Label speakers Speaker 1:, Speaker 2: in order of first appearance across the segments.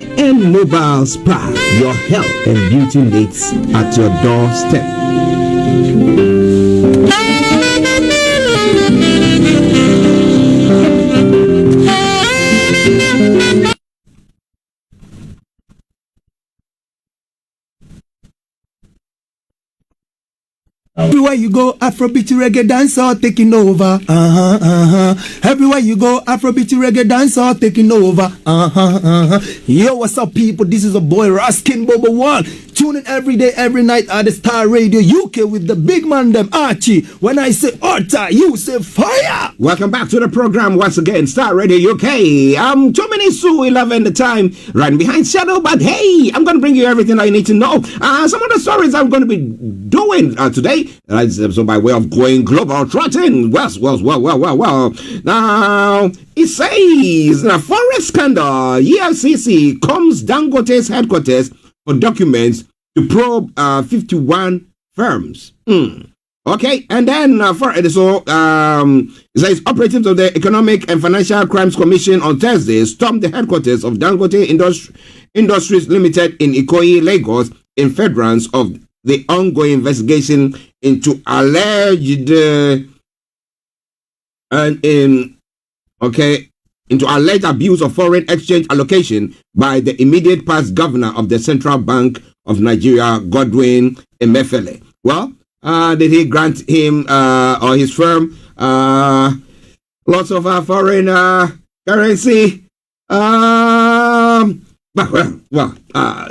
Speaker 1: and mobile spa. Your health and beauty needs at your doorstep.
Speaker 2: Everywhere you go, Afrobeat reggae dancer taking over. Everywhere you go, Afrobeat reggae dancer taking over. Yo, what's up, people? This is a boy Raskin Bobo One. Tune in every day, every night at the Starr Radio UK with the big man them Archie. When I say Orta, you say fire.
Speaker 1: Welcome back to the program once again, Starr Radio UK. 2 minutes to 11 the time, right behind Shadow. But hey, I'm going to bring you everything I need to know. Some of the stories I'm going to be doing today. So by way of going global trotting. Well. Now, it says, in a forest scandal, EFCC comes Dangote's headquarters for documents to probe 51 firms. Okay, and then it says operatives of the Economic and Financial Crimes Commission on Thursday stormed the headquarters of Dangote Industries Limited in Ikoyi, Lagos, in furtherance of the ongoing investigation into alleged abuse of foreign exchange allocation by the immediate past governor of the Central Bank of Nigeria, Godwin Emefiele. Well, did he grant him or his firm lots of foreign currency? The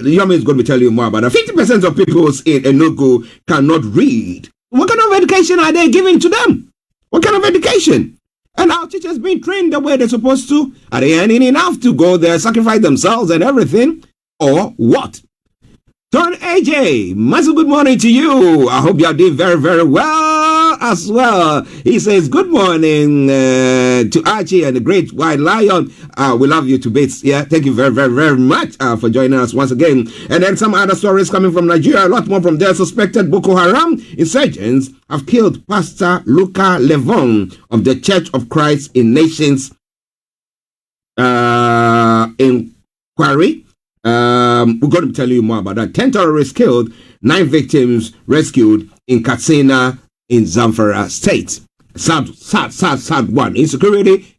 Speaker 1: Yomi is going to tell you more about that. 50% of people in Enugu cannot read. What kind of education are they giving to them? What kind of education? And our teachers being trained the way they're supposed to? Are they earning enough to go there, sacrifice themselves and everything? Or what? Turn AJ, massive good morning to you. I hope you are doing very, very well as well. He says, good morning to Archie and the great white lion. We love you to bits. Yeah, thank you very, very, very much for joining us once again. And then some other stories coming from Nigeria, a lot more from there. Suspected Boko Haram insurgents have killed Pastor Luca Levon of the Church of Christ in Nations inquiry. We're going to tell you more about that. 10 terrorists killed, 9 victims rescued in Katsina in Zamfara State. Sad one. Insecurity.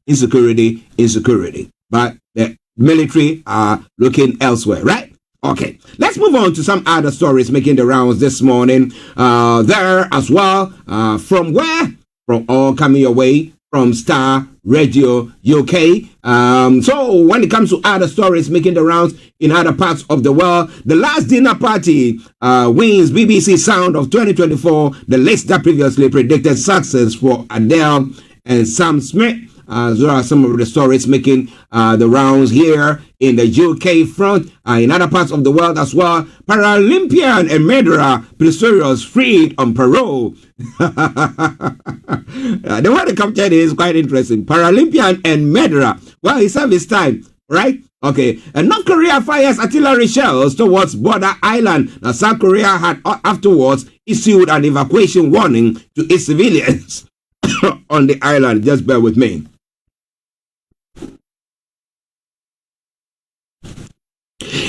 Speaker 1: But the military are looking elsewhere, right? Okay, let's move on to some other stories making the rounds this morning. There as well. From where? From all coming your way from Starr Radio UK. So when it comes to other stories making the rounds in other parts of the world, the last dinner party wins BBC Sound of 2024, the list that previously predicted success for Adele and Sam Smith. There are some of the stories making the rounds here in the UK front, in other parts of the world as well. Paralympian and murderer Pistorius freed on parole. The way they captured is quite interesting. Paralympian and murderer. Well, he served his time, right? Okay. And North Korea fires artillery shells towards border island. Now, South Korea had afterwards issued an evacuation warning to its civilians on the island. Just bear with me.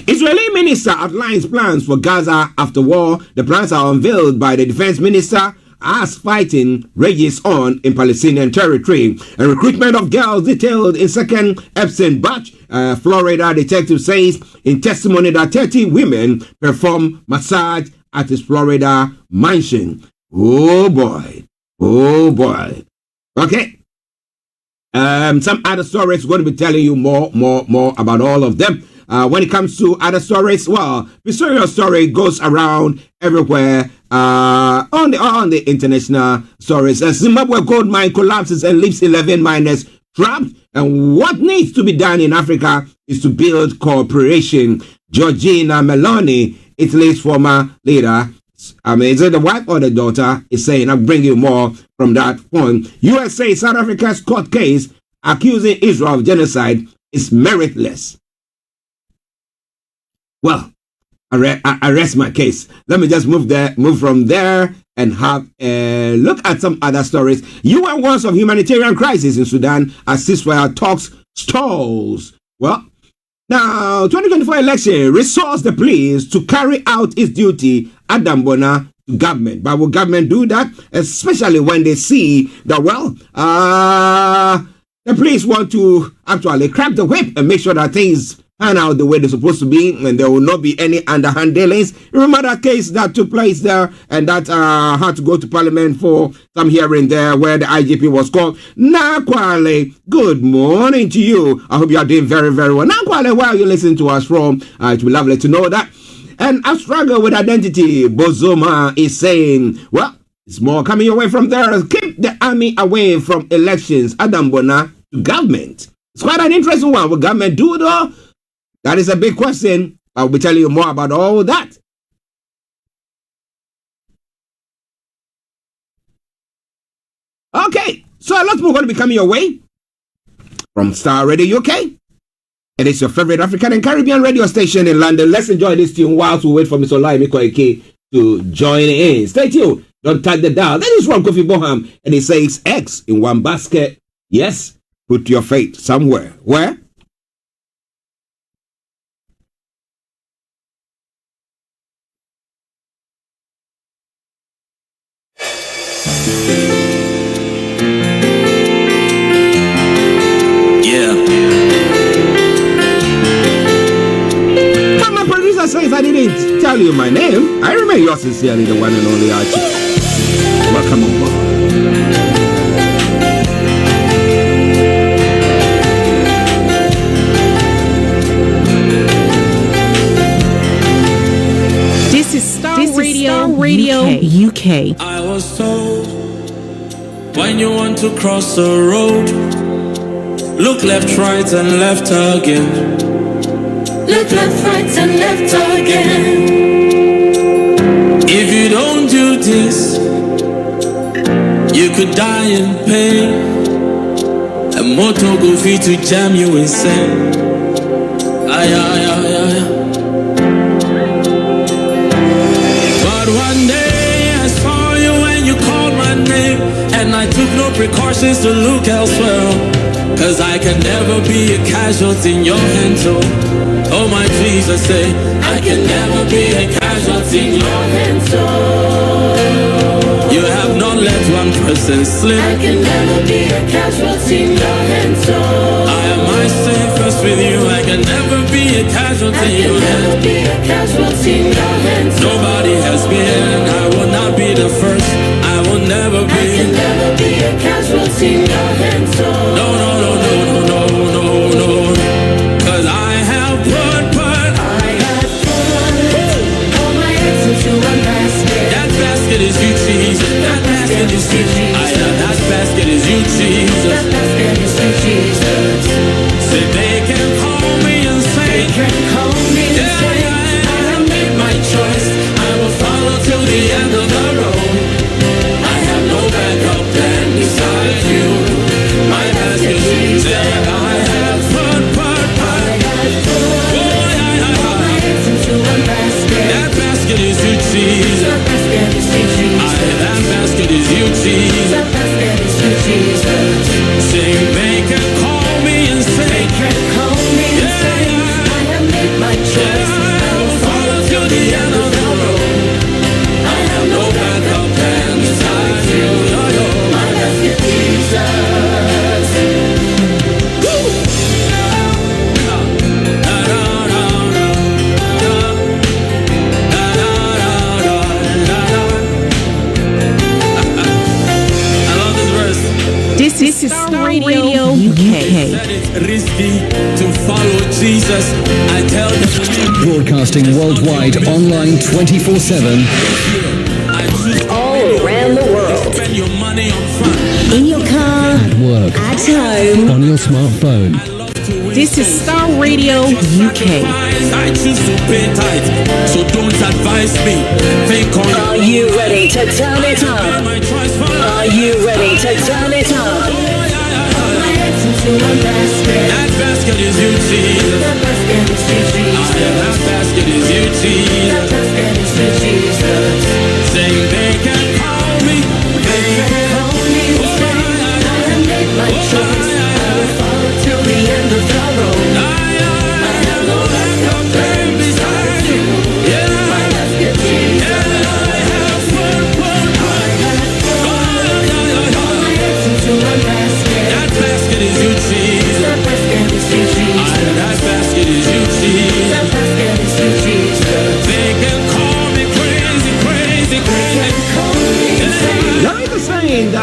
Speaker 1: Israeli minister outlines plans for Gaza after war. The plans are unveiled by the defense minister as fighting rages on in Palestinian territory. A recruitment of girls detailed in second Epstein batch. Florida detective says in testimony that 30 women perform massage at his Florida mansion. Oh boy. Okay. Some other stories, going to be telling you more about all of them. When it comes to other stories, well, Pistorius story goes around everywhere on the international stories. Zimbabwe gold mine collapses and leaves 11 miners trapped. And what needs to be done in Africa is to build cooperation. Giorgina Meloni, Italy's former leader, is it the wife or the daughter, is saying, I'll bring you more from that point. USA, South Africa's court case accusing Israel of genocide is meritless. Well, I rest my case. Let me just move from there and have a look at some other stories. UN warns of humanitarian crisis in Sudan as ceasefire talks stalls. Well, Now, 2024 election resource the police to carry out its duty at Dambona to government. But will government do that? Especially when they see that, well, the police want to actually crack the whip and make sure that things pan out the way they're supposed to be, and there will not be any underhand dealings. Remember that case that took place there and that had to go to Parliament for some hearing there where the IGP was called. Nakwale, good morning to you. I hope you are doing very, very well. Nakwale, where are you listening to us from? It would be lovely to know that. And I struggle with identity. Bozoma is saying, well, it's more coming away from there. Keep the army away from elections. Adambona to government. It's quite an interesting one. Will government do though? That is a big question. I'll be telling you more about all that. Okay, so a lot more going to be coming your way from Starr Radio UK. It is your favorite African and Caribbean radio station in London. Let's enjoy this tune whilst we wait for Mr. OLAYOMI KOIKI to join in. Stay tuned. Don't touch the dial. This is from Kofi Boham, and he says eggs in one basket. Yes, put your faith somewhere. Where? Says I didn't tell you my name. I remain yours sincerely, the one and only Archie. Welcome on board.
Speaker 3: This is Starr Radio UK.
Speaker 4: I was told when you want to cross the road, look left, right, and left again.
Speaker 5: Look left, right, and left again.
Speaker 4: If you don't do this, you could die in pain. A motor go fit to jam you insane. Ay, ay, ay, ay. But one day I saw you when you called my name, and I took no precautions to look elsewhere. Cause I can never be a casualty in your hands, oh my Jesus, say I can never be a casualty in your hands, oh. You have not let one person slip.
Speaker 5: I can never be a casualty in your hands, oh.
Speaker 4: I am my safest with you. I can never be a casualty in your hands.
Speaker 5: I can never be a casualty in your hands, oh.
Speaker 4: Nobody has been. I will not be the first. I will never be.
Speaker 5: I can never be a casualty in your hands, oh.
Speaker 4: No, no, no, no, no, no, no, no. Cause I have put
Speaker 5: all my eggs into one basket.
Speaker 4: That basket is you, Jesus. That basket is you, Jesus. That basket is you, Jesus.
Speaker 5: That basket is you, Jesus.
Speaker 4: Say they can call me and say,
Speaker 5: they can call me and say,
Speaker 4: I have made my choice. I will follow till the end of the road. I have no backup plan besides you. My basket is you. Say I have put all my eggs into one basket. That basket is you, Jesus.
Speaker 5: That basket is you, Jesus.
Speaker 4: That basket is you, Jesus.
Speaker 5: That basket is you, Jesus.
Speaker 4: Say they can call me and say,
Speaker 5: they can call me and say, I have made my choice.
Speaker 4: I will follow till the end of the road. I have no backup plan besides you.
Speaker 5: My basket, Jesus.
Speaker 3: This is Starr Radio UK.
Speaker 4: Said it's risky to follow Jesus. I tell them
Speaker 6: Broadcasting worldwide, online 24/7.
Speaker 3: All around the world.
Speaker 4: spend your money on fun.
Speaker 3: In your car,
Speaker 6: At work,
Speaker 3: at home.
Speaker 6: on your smartphone.
Speaker 3: This is Starr Radio UK.
Speaker 4: I choose to pay tight, so don't advise me. Think on
Speaker 3: Are you ready to turn it up?
Speaker 4: my choice for
Speaker 3: Are you ready to turn it up?
Speaker 5: My eggs into one basket.
Speaker 4: that basket is you, Jesus.
Speaker 5: That basket is you, Jesus.
Speaker 4: That basket is you,
Speaker 5: That
Speaker 4: Jesus.
Speaker 5: basket is you, Jesus.
Speaker 4: Saying they can call me.
Speaker 5: They can call me and say, I have made my choice. I will follow till the end of the road. I have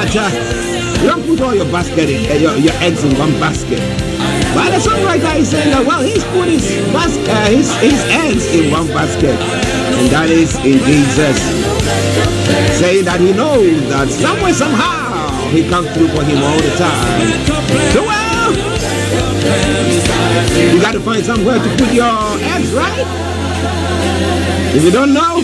Speaker 1: But you don't put all your basket in, your eggs in one basket. But the songwriter is saying that, well, he's put his eggs in one basket, and that is in Jesus. Saying that he knows that somewhere, somehow, he comes through for him all the time. So, well, you got to find somewhere to put your eggs, right? If you don't know,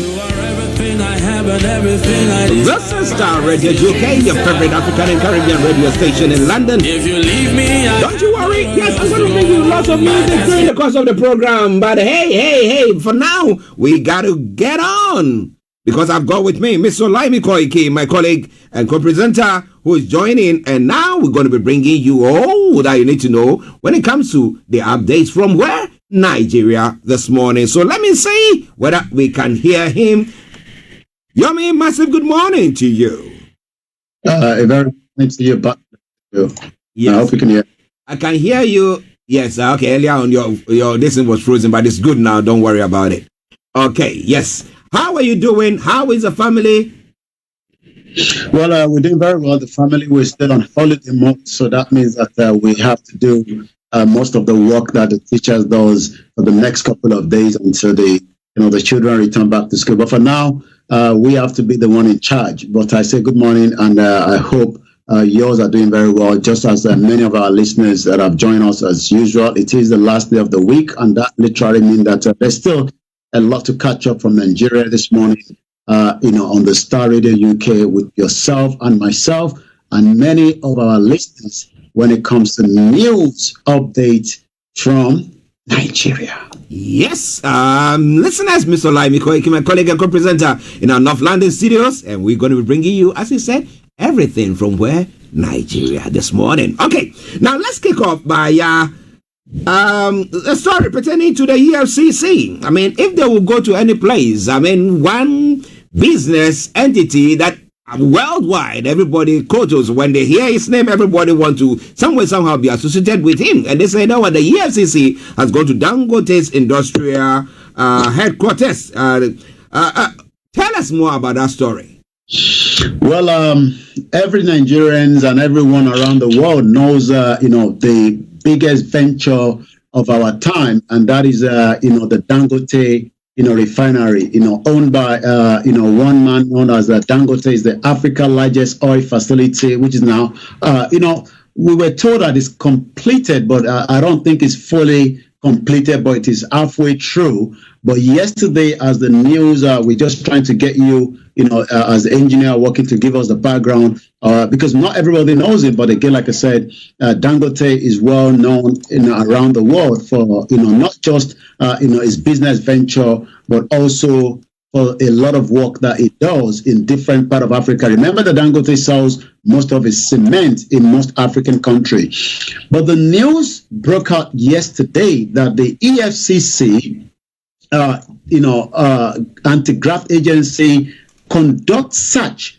Speaker 1: this is Starr Radio UK, your favorite African and Caribbean radio station in London.
Speaker 4: If you leave me,
Speaker 1: don't you worry. Yes, I'm going to bring you lots of music during the course of the program. But hey, for now, we got to get on. Because I've got with me Miss OLAYOMI KOIKI, my colleague and co-presenter, who is joining. And now we're going to be bringing you all that you need to know when it comes to the updates from where? Nigeria this morning. So let me see whether we can hear him. Yomi, massive good morning to you.
Speaker 7: A very nice to hear back.
Speaker 1: Yes.
Speaker 7: I hope you can hear.
Speaker 1: I can hear you. Yes, okay. Earlier on, your this thing was frozen, but it's good now. Don't worry about it. Okay, yes. How are you doing? How is the family?
Speaker 7: Well, we're doing very well. The family, we're still on holiday mode, so that means that we have to do most of the work that the teachers does for the next couple of days until the children return back to school. But for now, we have to be the one in charge. But I say good morning, and I hope yours are doing very well, just as many of our listeners that have joined us as usual. It is the last day of the week, and that literally means that there's still a lot to catch up from Nigeria this morning, on the Starr Radio UK with yourself and myself and many of our listeners when it comes to news updates from Nigeria.
Speaker 1: Yes, listeners, Mr. OLAYOMI KOIKI, my colleague and co-presenter in our North London studios, and we're going to be bringing you, as he said, everything from where? Nigeria this morning. Okay, now let's kick off by a story pertaining to the EFCC. I mean, if they will go to any place, I mean, one business entity that worldwide, everybody quotes, when they hear his name, everybody wants to somehow be associated with him. And they say, no, the EFCC has gone to Dangote's industrial headquarters. Tell us more about that story.
Speaker 7: Well, every Nigerians and everyone around the world knows, the biggest venture of our time, and that is, the Dangote, refinery, owned by, one man known as Dangote, is the Africa's largest oil facility, which is now, we were told that it's completed, but I don't think it's fully completed, but it is halfway through. But yesterday, as the news, we're just trying to get you, as the engineer working to give us the background, because not everybody knows it. But again, like I said, Dangote is well known around the world for, not just, his business venture, but also for a lot of work that it does in different parts of Africa. Remember that Dangote sells most of its cement in most African countries. But the news broke out yesterday that the EFCC, anti-graft agency, conduct search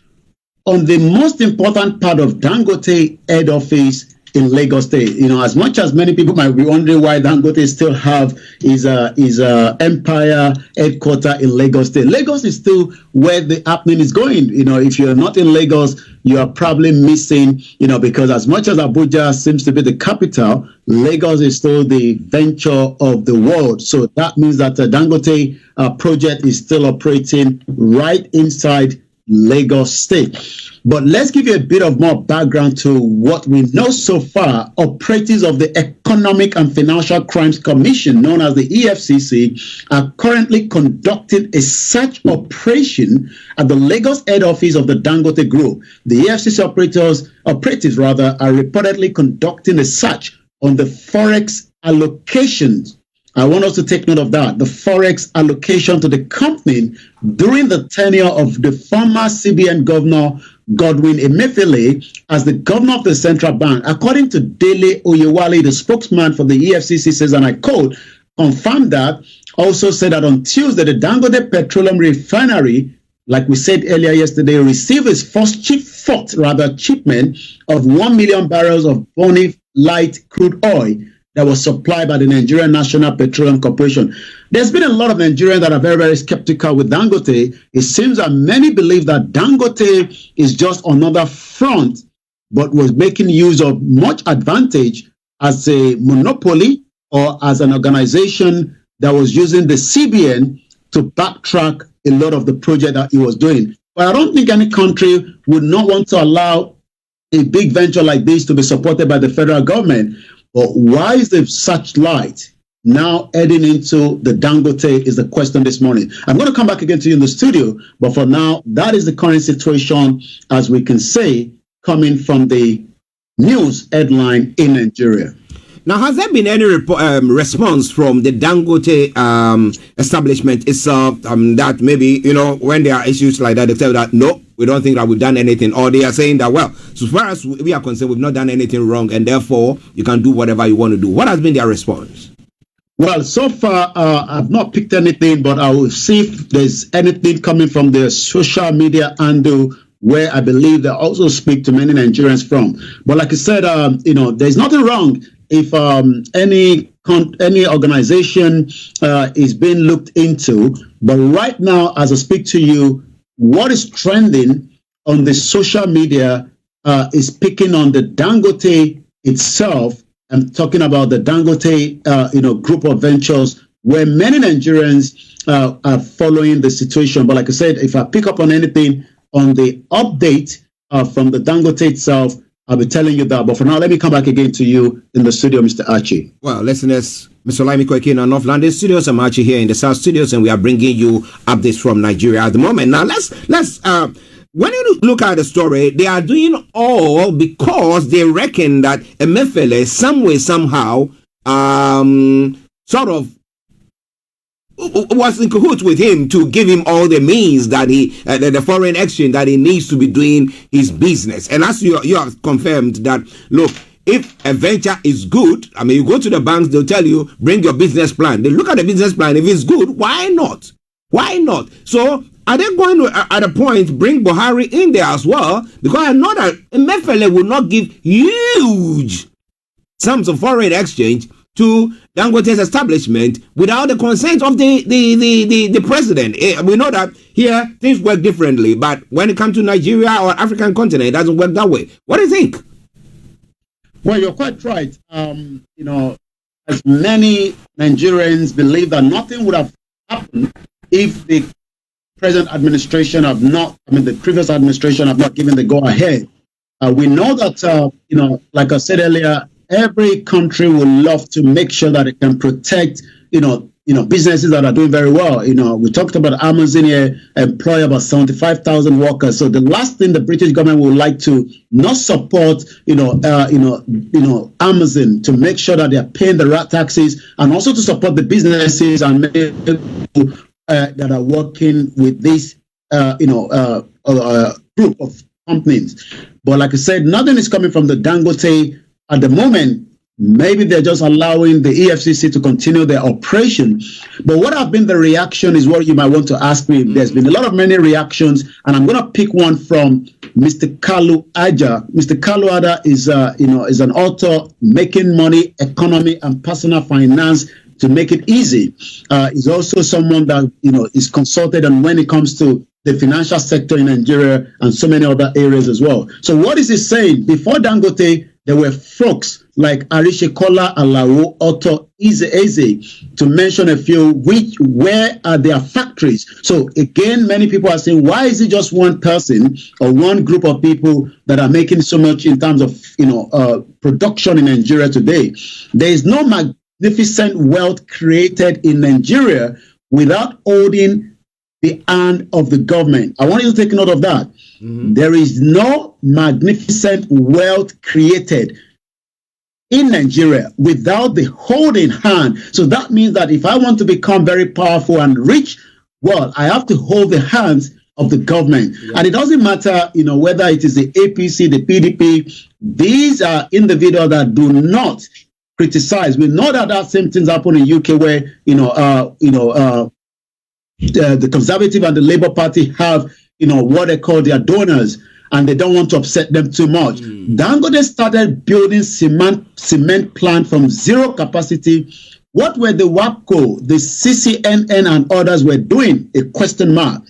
Speaker 7: on the most important part of Dangote head office in Lagos State. As much as many people might be wondering why Dangote still have his empire headquarters in Lagos State. Lagos is still where the happening is going. If you're not in Lagos, you are probably missing, because as much as Abuja seems to be the capital, Lagos is still the venture of the world. So that means that the Dangote project is still operating right inside Lagos State. But let's give you a bit of more background to what we know so far. Operatives of the Economic and Financial Crimes Commission, known as the EFCC, are currently conducting a search operation at the Lagos head office of the Dangote Group. The EFCC operatives are reportedly conducting a search on the forex allocations. I want us to take note of that. The forex allocation to the company during the tenure of the former CBN governor, Godwin Emefiele, as the governor of the central bank. According to Dele Oyewale, the spokesman for the EFCC, says, and I quote, confirmed that, also said that on Tuesday, the Dangote Petroleum Refinery, like we said earlier yesterday, received its first shipment of 1 million barrels of Bonny light crude oil that was supplied by the Nigerian National Petroleum Corporation. There's been a lot of Nigerians that are very, very skeptical with Dangote. It seems that many believe that Dangote is just another front, but was making use of much advantage as a monopoly or as an organization that was using the CBN to backtrack a lot of the project that he was doing. But I don't think any country would not want to allow a big venture like this to be supported by the federal government. But why is the such light now heading into the Dangote is the question this morning. I'm going to come back again to you in the studio, but for now, that is the current situation, as we can say, coming from the news headline in Nigeria.
Speaker 1: Now, has there been any response from the Dangote establishment itself that maybe, when there are issues like that, they tell that, no, we don't think that we've done anything, or they are saying that, well, so far as we are concerned, we've not done anything wrong, and therefore you can do whatever you want to do. What has been their response?
Speaker 7: Well, so far, I've not picked anything, but I will see if there's anything coming from the social media handle where I believe they also speak to many Nigerians from. But like I said, there's nothing wrong if any organization is being looked into. But right now, as I speak to you, what is trending on the social media is picking on the Dangote itself. I'm talking about the Dangote, group of ventures where many Nigerians are following the situation. But like I said, if I pick up on anything on the update from the Dangote itself, I'll be telling you that. But for now, let me come back again to you in the studio, Mr. Archie.
Speaker 1: Well, listeners, Mr. OLAYOMI KOIKI in our North London studios. I'm Archie here in the South studios, and we are bringing you updates from Nigeria at the moment. Now, let's when you look at the story, they are doing all because they reckon that Emefiele, some way, somehow, sort of was in cahoots with him to give him all the means that the foreign exchange that he needs to be doing his business. And as you have confirmed that, look, if a venture is good, I mean, you go to the banks, they'll tell you, bring your business plan. They look at the business plan. If it's good, why not? Why not? So are they going to, at a point, bring Buhari in there as well? Because I know that Emefiele will not give huge sums of foreign exchange to Dangote's establishment without the consent of the president. We know that here things work differently, but when it comes to Nigeria or African continent, it doesn't work that way. What do you think?
Speaker 7: Well, you're quite right. As many Nigerians believe that nothing would have happened if the present administration the previous administration have not given the go-ahead. We know that, like I said earlier, every country would love to make sure that it can protect, businesses that are doing very well. We talked about Amazon here, employ about 75,000 workers. So the last thing the British government would like to not support, Amazon, to make sure that they are paying the right taxes, and also to support the businesses and people that are working with this, group of companies. But like I said, nothing is coming from the Dangote at the moment. Maybe they're just allowing the EFCC to continue their operation. But what have been the reaction is what you might want to ask me. There's been a lot of many reactions, and I'm going to pick one from Mr. Kalu Aja. Mr. Kalu Aja is an author, Making Money, Economy, and Personal Finance to Make It Easy. He's also someone that is consulted on when it comes to the financial sector in Nigeria and so many other areas as well. So what is he saying? Before Dangote, there were folks like Arishekola Alao, Otto Eze, to mention a few, where are their factories? So again, many people are saying, why is it just one person or one group of people that are making so much in terms of production in Nigeria today? There is no magnificent wealth created in Nigeria without holding the hand of the government. I want you to take note of that. Mm-hmm. There is no magnificent wealth created in Nigeria without the holding hand. So that means that if I want to become very powerful and rich, well, I have to hold the hands of the government. Yeah. And it doesn't matter, whether it is the APC, the PDP. These are individuals that do not criticize. We know that same things happen in UK where, the Conservative and the Labour Party have, what they call their donors. and they don't want to upset them too much. Dangote started building cement plant from zero capacity. What were the WAPCO, the CCNN, and others were doing? A question mark.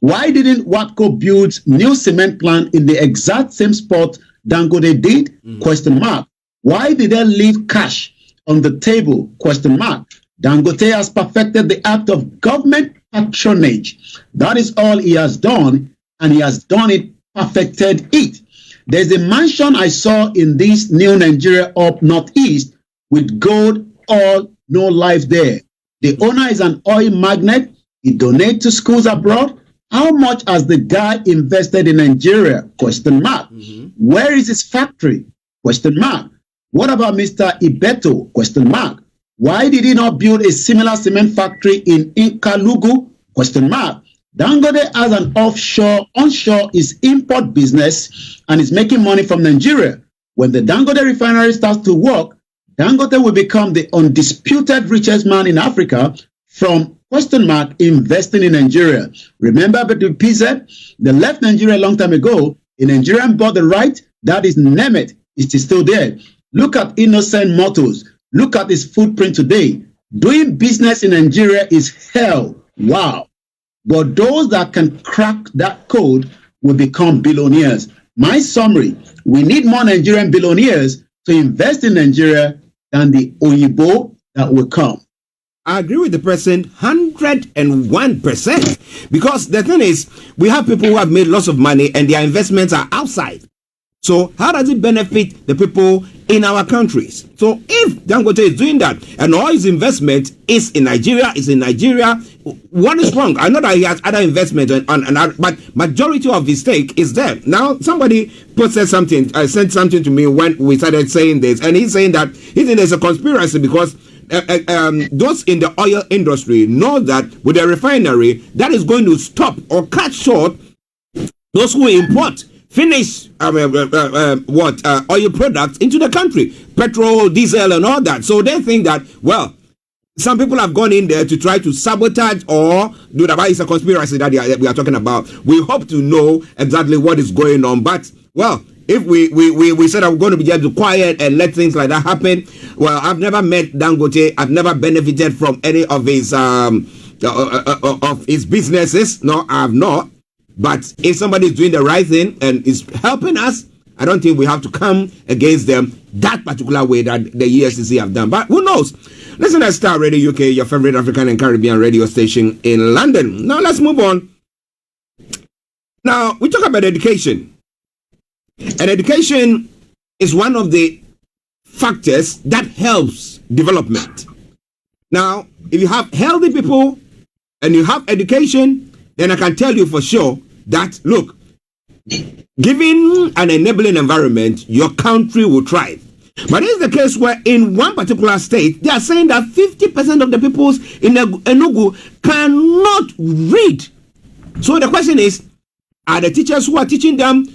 Speaker 7: Why didn't WAPCO build new cement plant in the exact same spot Dangote did? Question mark. Why did they leave cash on the table? Question mark. Dangote has perfected the act of government patronage. That is all he has done, and he has done it, perfected it. There's a mansion I saw in this new Nigeria up northeast with gold, oil, no life there. The owner is an oil magnate. He donates to schools abroad. How much has the guy invested in Nigeria? Question mark. Where is his factory? Question mark. What about Mr. Ibeto? Question mark. Why did he not build a similar cement factory in Inkalugu? Question mark. Dangote has an onshore is import business and is making money from Nigeria. When the Dangote refinery starts to work, Dangote will become the undisputed richest man in Africa from question mark investing in Nigeria. Remember the PZ? They left Nigeria a long time ago. A Nigerian bought the right. That is Nemet. It is still there. Look at Innocent Motors. Look at his footprint today. Doing business in Nigeria is hell. Wow. But those that can crack that code will become billionaires. My summary, we need more Nigerian billionaires to invest in Nigeria than the Oyibo that will come.
Speaker 1: I agree with the person 101%. Because the thing is, we have people who have made lots of money and their investments are outside. So how does it benefit the people in our countries? So if Dangote is doing that and all his investment is in Nigeria, what is wrong? I know that he has other investment, but majority of his stake is there. Now somebody sent something to me when we started saying this, and he's saying that he thinks there's a conspiracy because those in the oil industry know that with the refinery, that is going to stop or cut short those who import finish oil products into the country, petrol, diesel, and all that. So they think that, well, some people have gone in there to try to sabotage or do that. It's a conspiracy that we are talking about. We hope to know exactly what is going on. But, well, if we said I'm going to be just quiet and let things like that happen, well, I've never met Dangote. I've never benefited from any of his businesses. No, I have not. But if somebody is doing the right thing and is helping us, I don't think we have to come against them that particular way that the ESCC have done. But who knows? Listen to Starr Radio UK, your favorite African and Caribbean radio station in London. Now let's move on. Now we talk about education. And education is one of the factors that helps development. Now, if you have healthy people and you have education, then I can tell you for sure that, look, given an enabling environment, your country will thrive. But this is the case where in one particular state, they are saying that 50% of the people in Enugu cannot read. So the question is, are the teachers who are teaching them,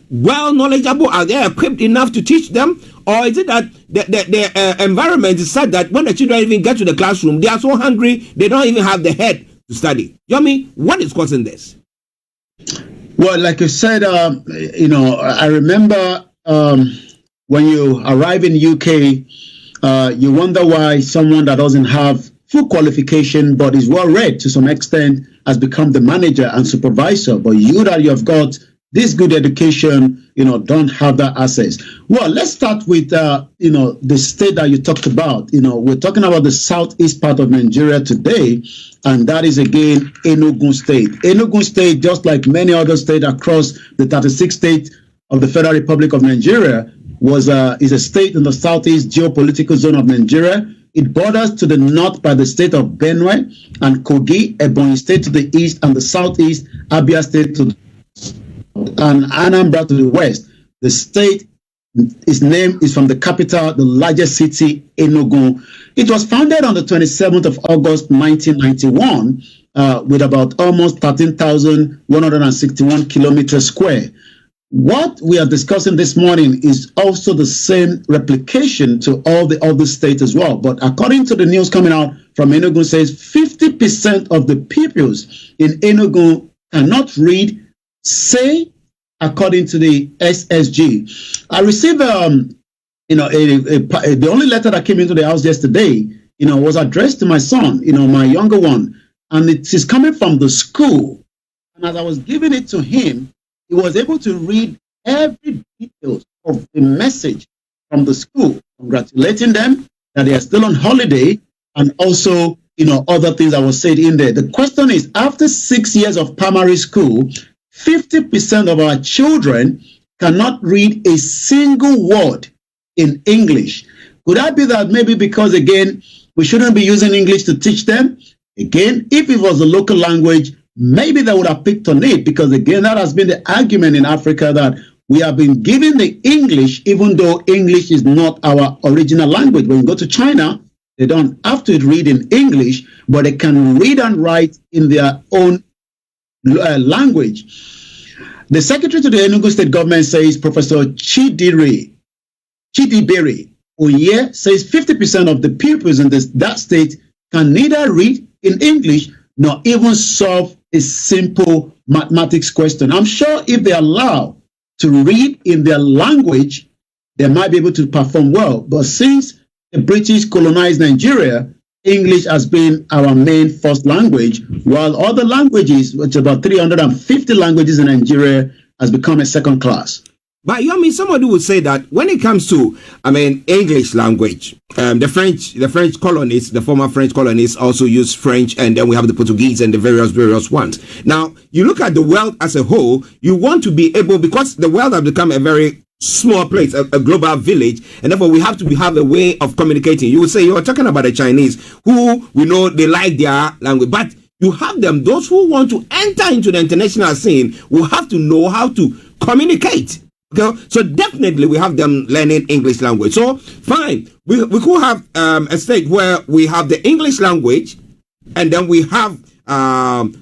Speaker 1: well knowledgeable? Are they equipped enough to teach them? Or is it that the environment is such that when the children even get to the classroom, they are so hungry, they don't even have the head to study? Yomi, what is causing this?
Speaker 7: Well, like you said, I remember when you arrive in UK, you wonder why someone that doesn't have full qualification but is well read to some extent has become the manager and supervisor. But you that you have got this good education, don't have that access. Well, let's start with, the state that you talked about. We're talking about the southeast part of Nigeria today, and that is again Enugu State. Enugu State, just like many other states across the 36 states of the Federal Republic of Nigeria, is a state in the southeast geopolitical zone of Nigeria. It borders to the north by the state of Benue and Kogi, Ebonyi State to the east, and the southeast, Abia State to the and Anambra to the west. The state, its name is from the capital, the largest city, Enugu. It was founded on the 27th of August, 1991, with about almost 13,161 kilometers square. What we are discussing this morning is also the same replication to all the other states as well. But according to the news coming out from Enugu, says 50% of the pupils in Enugu cannot read, say, according to the SSG. I received, the only letter that came into the house yesterday, was addressed to my son, my younger one, and it is coming from the school. And as I was giving it to him, he was able to read every detail of the message from the school, congratulating them that they are still on holiday, and also, other things that was said in there. The question is, after 6 years of primary school, 50% of our children cannot read a single word in English. Could that be that maybe because, again, we shouldn't be using English to teach them? Again, if it was a local language, maybe they would have picked on it, because, again, that has been the argument in Africa, that we have been given the English, even though English is not our original language. When you go to China, they don't have to read in English, but they can read and write in their own language. The secretary to the Enugu state government says, Professor Chidibere Oye says 50% of the pupils in that state can neither read in English nor even solve a simple mathematics question. I'm sure if they allow to read in their language, they might be able to perform well. But since the British colonized Nigeria, English has been our main first language, while other languages, which about 350 languages in Nigeria, has become a second class.
Speaker 1: But somebody would say that when it comes to, English language, the French colonies, the former French colonies also use French, and then we have the Portuguese and the various ones. Now, you look at the world as a whole, you want to be able, because the world has become a very small place, a global village, and therefore we have to have a way of communicating. You would say, you are talking about the Chinese, who we know they like their language, but you have them, those who want to enter into the international scene will have to know how to communicate. Okay? So definitely we have them learning English language. So fine, we could have a state where we have the English language, and then we have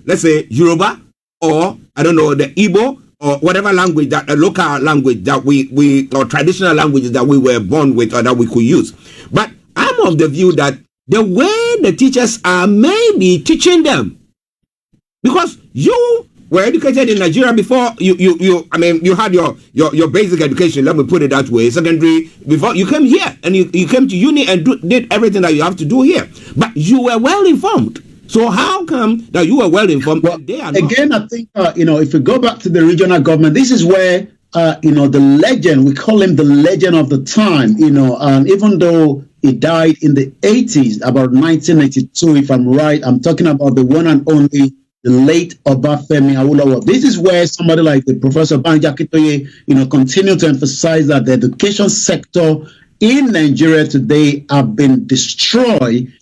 Speaker 1: let's say Yoruba, or I don't know, the Igbo, or whatever language, that a local language that we or traditional languages that we were born with or that we could use. But I'm of the view that the way the teachers are maybe teaching them, because you were educated in Nigeria before you had your basic education, let me put it that way, secondary, before you came here, and you came to uni and did everything that you have to do here, but you were well informed. So how come that you were well informed?
Speaker 7: Well, they are not? Again, I think if we go back to the regional government, this is where the legend, we call him the legend of the time, even though he died in the 80s, about 1982, if I'm right. I'm talking about the one and only, the late Obafemi Awolowo. This is where somebody like the Professor Banji Akintoye, continue to emphasize that the education sector in Nigeria today have been destroyed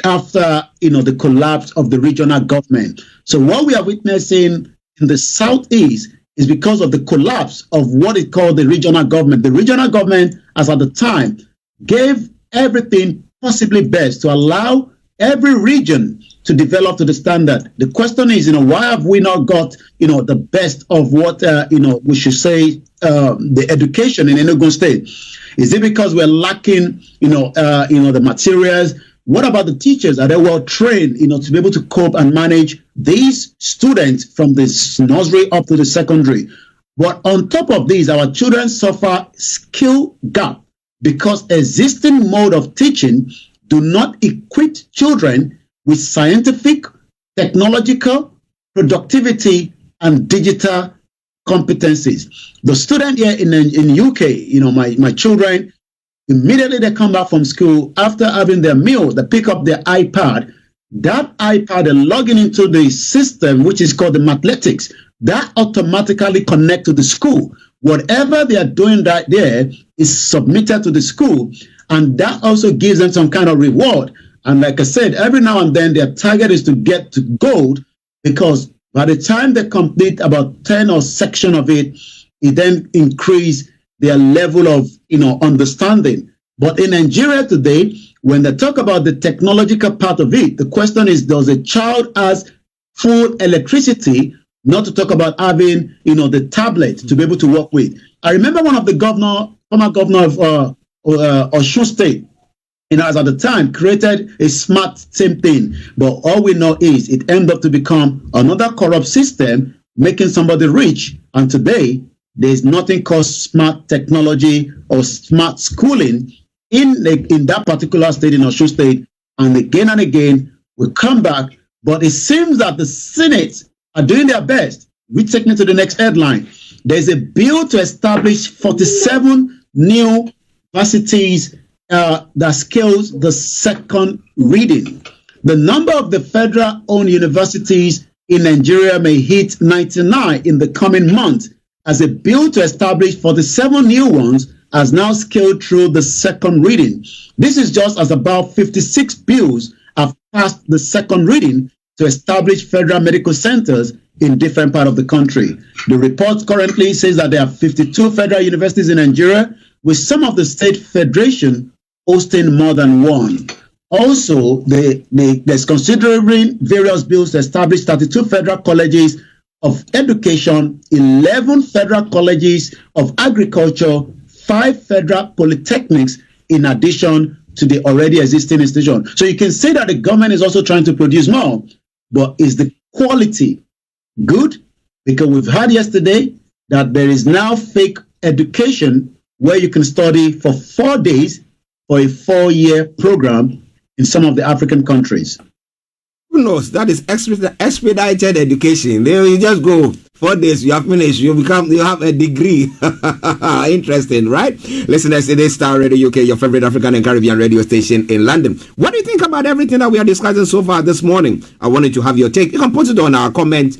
Speaker 7: after the collapse of the regional government. So what we are witnessing in the southeast is because of the collapse of what is called the regional government. The regional government, as at the time, gave everything possibly best to allow every region to develop to the standard. The question is, why have we not got, the best of what, we should say, the education in Enugu State? Is it because we're lacking, the materials? What about the teachers? Are they well trained, to be able to cope and manage these students from the nursery up to the secondary? But on top of these, our children suffer skill gap because existing mode of teaching do not equip children with scientific, technological, productivity, and digital competencies. The student here in UK, my children, immediately they come back from school, after having their meal, they pick up their iPad. That iPad, they log into the system, which is called the Mathletics. That automatically connect to the school. Whatever they are doing right there is submitted to the school, and that also gives them some kind of reward. And like I said, every now and then their target is to get to gold, because by the time they complete about 10 or section of it, it then increase their level of understanding. But in Nigeria today, when they talk about the technological part of it, the question is, does a child has full electricity, not to talk about having the tablet to be able to work with? I remember one of the former governor of Osun State, as at the time, created a smart same thing. But all we know is it ended up to become another corrupt system, making somebody rich. And today, there's nothing called smart technology or smart schooling in that particular state, in Osun State. And again, we come back. But it seems that the Senate are doing their best. We take me to the next headline. There's a bill to establish 47 new universities that scales the second reading. The number of the federal-owned universities in Nigeria may hit 99 in the coming month, as a bill to establish 47 new ones has now scaled through the second reading. This is just as about 56 bills have passed the second reading to establish federal medical centers in different parts of the country. The report currently says that there are 52 federal universities in Nigeria, with some of the state federation hosting more than one. Also, there's considering various bills to establish 32 federal colleges of education, 11 federal colleges of agriculture, 5 federal polytechnics, in addition to the already existing institution. So you can say that the government is also trying to produce more, but is the quality good? Because we've heard yesterday that there is now fake education where you can study for 4 days for a 4-year program in some of the African countries.
Speaker 1: Who knows? That is expedited education. There you just go 4 days, you have finished, you have a degree. Interesting, right? Listeners, it is Starr Radio UK, your favorite African and Caribbean radio station in London. What do you think about everything that we are discussing so far this morning? I wanted to have your take. You can put it on our comment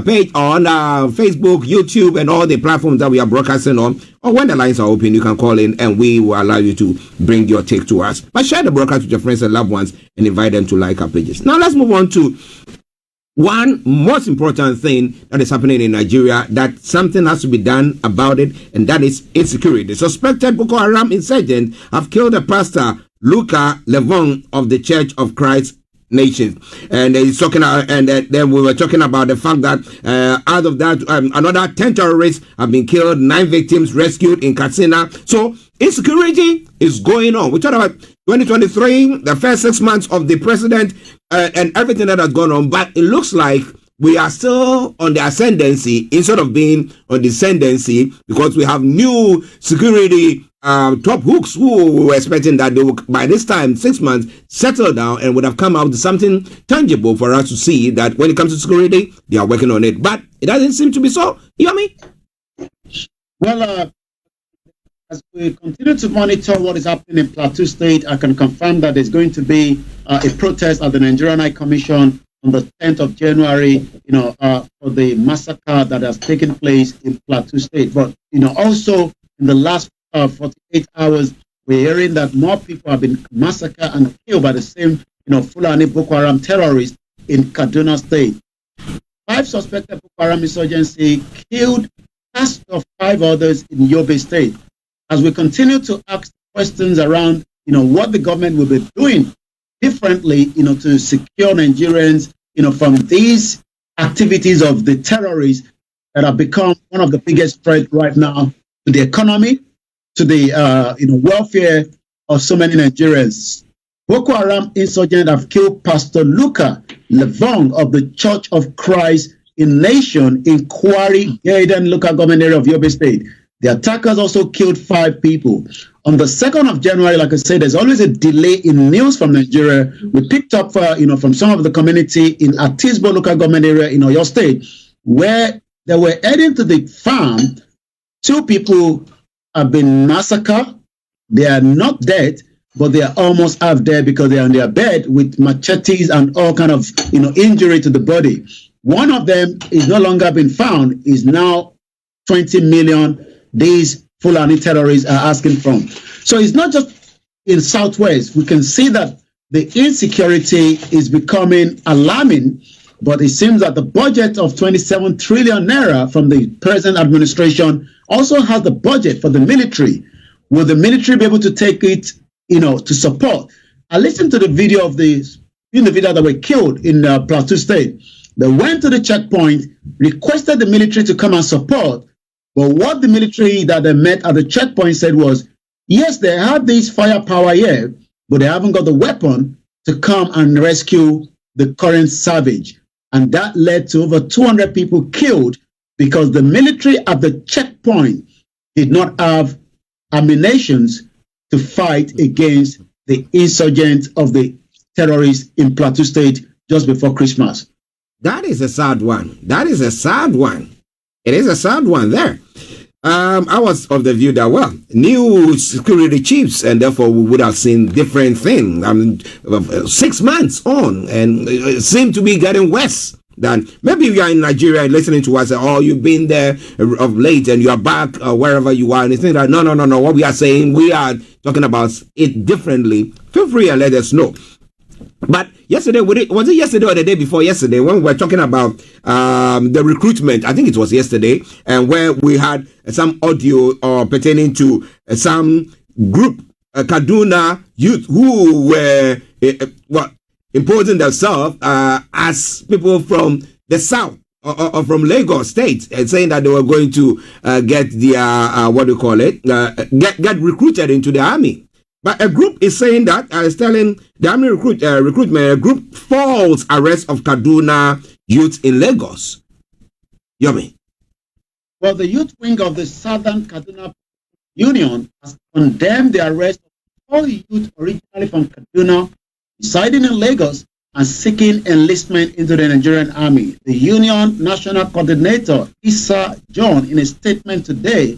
Speaker 1: page on Facebook, YouTube, and all the platforms that we are broadcasting on. Or when the lines are open, you can call in and we will allow you to bring your take to us. But share the broadcast with your friends and loved ones and invite them to like our pages. Now let's move on to one most important thing that is happening in Nigeria, that something has to be done about it, and that is insecurity. The suspected Boko Haram insurgents have killed a pastor, Luka Levon, of the Church of Christ Nations, and he's talking. And then we were talking about the fact that out of that, another 10 terrorists have been killed, 9 victims rescued in Katsina. So insecurity is going on. We talked about 2023, the first 6 months of the president, and everything that has gone on. But it looks like we are still on the ascendancy instead of being on descendancy, because we have new security top hooks who were expecting that they will, by this time, 6 months, settle down and would have come out with something tangible for us to see that when it comes to security, they are working on it. But it doesn't seem to be so. You know me?
Speaker 7: Well, as we continue to monitor what is happening in Plateau State, I can confirm that there's going to be a protest at the Nigerian High Commission on the 10th of January, for the massacre that has taken place in Plateau State. But, also in the last 48 hours, we're hearing that more people have been massacred and killed by the same, Fulani Boko Haram terrorists in Kaduna State. 5 suspected Boko Haram insurgency killed past of 5 others in Yobe State. As we continue to ask questions around, what the government will be doing differently, to secure Nigerians, from these activities of the terrorists that have become one of the biggest threats right now to the economy, to the welfare of so many Nigerians. Boko Haram insurgents have killed Pastor Luka Levong of the Church of Christ in Nation in Kwari, Gaiden local government area of Yobe State. The attackers also killed 5 people. On the 2nd of January, like I said, there's always a delay in news from Nigeria. We picked up, from some of the community in Atisbo local government area in Oyo State, where they were heading to the farm. 2 people have been massacred. They are not dead, but they are almost half dead because they are on their bed with machetes and all kind of, injury to the body. One of them is no longer been found, is now 20 million these Fulani terrorists are asking from. So it's not just in Southwest. We can see that the insecurity is becoming alarming, but it seems that the budget of 27 trillion naira from the present administration also has the budget for the military. Will the military be able to take it, to support? I listened to the video of the individuals that were killed in Plateau State. They went to the checkpoint, requested the military to come and support. But what the military that they met at the checkpoint said was, yes, they have this firepower here, but they haven't got the weapon to come and rescue the current savage. And that led to over 200 people killed because the military at the checkpoint did not have ammunitions to fight against the insurgents of the terrorists in Plateau State just before Christmas.
Speaker 1: That is a sad one. That is a sad one. It is a sad one there. I was of the view that, well, new security chiefs, and therefore we would have seen different things. 6 months on, and it seemed to be getting worse. Than maybe you are in Nigeria listening to us, oh, you've been there of late and you are back wherever you are, and you think that no. What we are saying, we are talking about it differently. Feel free and let us know. But yesterday, was it yesterday or the day before yesterday, when we were talking about the recruitment? I think it was yesterday, and where we had some audio pertaining to some group, Kaduna youth, who were imposing themselves as people from the south or from Lagos State, and saying that they were going to get their get recruited into the army. But a group is saying that, is telling the army recruitment, a group false arrest of Kaduna youth in Lagos. Yomi.
Speaker 7: Well, the youth wing of the Southern Kaduna Union has condemned the arrest of all youth originally from Kaduna, residing in Lagos and seeking enlistment into the Nigerian army. The union national coordinator, Issa John, in a statement today,